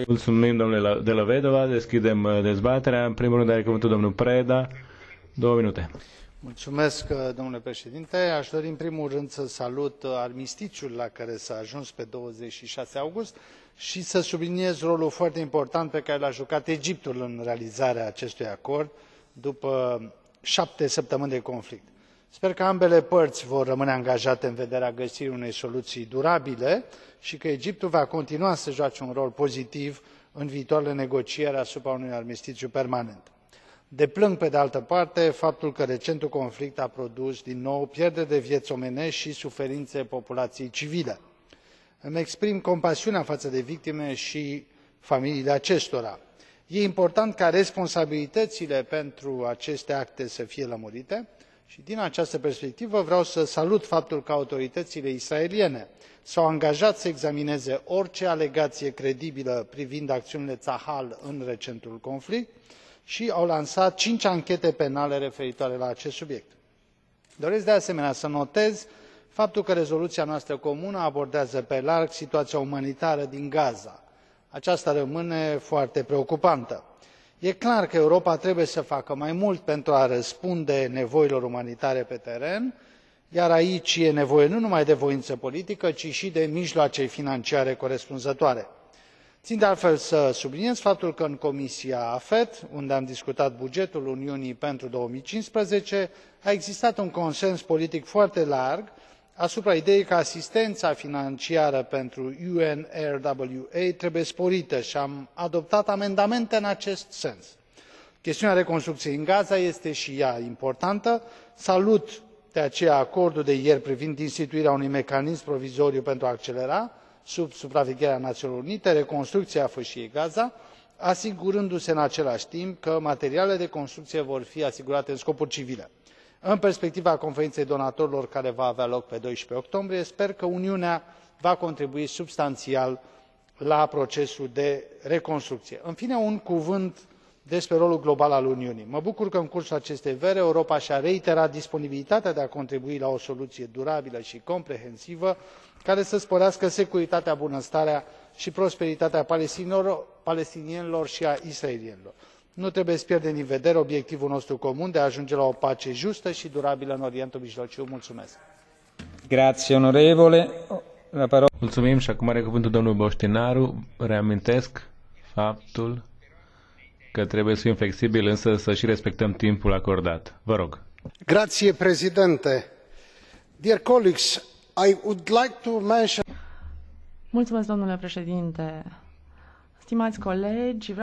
Mulțumim, domnule de la Vedova. Deschidem dezbaterea. În primul rând are cuvântul domnul Preda. 2 minute. Mulțumesc, domnule președinte. Aș dori în primul rând să salut armistițiul la care s a ajuns pe 26 august și să subliniez rolul foarte important pe care l a jucat Egiptul în realizarea acestui acord după 7 săptămâni de conflict. Sper că ambele părți vor rămâne angajate în vederea găsirii unei soluții durabile și că Egiptul va continua să joace un rol pozitiv în viitoarele negocieri asupra unui armistițiu permanent. Deplâng, pe de altă parte, faptul că recentul conflict a produs din nou pierderi de vieți omenești și suferințe populației civile. Îmi exprim compasiunea față de victime și familiile acestora. E important ca responsabilitățile pentru aceste acte să fie lămurite și, din această perspectivă, vreau să salut faptul că autoritățile israeliene s au angajat să examineze orice alegație credibilă privind acțiunile Tzahal în recentul conflict și au lansat 5 anchete penale referitoare la acest subiect. Doresc, de asemenea, să notez faptul că rezoluția noastră comună abordează pe larg situația umanitară din Gaza. Aceasta rămâne foarte preocupantă. E clar că Europa trebuie să facă mai mult pentru a răspunde nevoilor umanitare pe teren, iar aici e nevoie nu numai de voință politică, ci și de mijloace financiare corespunzătoare. Țin de altfel să subliniez faptul că în Comisia AFET, unde am discutat bugetul Uniunii pentru 2015, a existat un consens politic foarte larg asupra ideii că asistența financiară pentru UNRWA trebuie sporită și am adoptat amendamente în acest sens. Chestiunea reconstrucției în Gaza este și ea importantă. Salut de aceea acordul de ieri privind instituirea unui mecanism provizoriu pentru a accelera, sub supravegherea Națiunilor Unite, reconstrucția Fâșiei Gaza, asigurându se în același timp că materialele de construcție vor fi asigurate în scopuri civile. În perspectiva conferinței donatorilor care va avea loc pe 12 octombrie, sper că Uniunea va contribui substanțial la procesul de reconstrucție. În fine, un cuvânt despre rolul global al Uniunii. Mă bucur că în cursul acestei veri Europa și a reiterat disponibilitatea de a contribui la o soluție durabilă și comprehensivă care să sporească securitatea, bunăstarea și prosperitatea palestinienilor și a israelienilor. Nu trebuie să pierdem din vedere obiectivul nostru comun de a ajunge la o pace justă și durabilă în Orientul Mijlociu. Mulțumesc! Mulțumim și acum are cuvântul domnul Boștinaru. Reamintesc faptul că trebuie să fim flexibili, însă să și respectăm timpul acordat. Vă rog. Grazie, Presidente. Dear colleagues, I would like to mention... Mulțumesc, domnule președinte. Stimați colegi,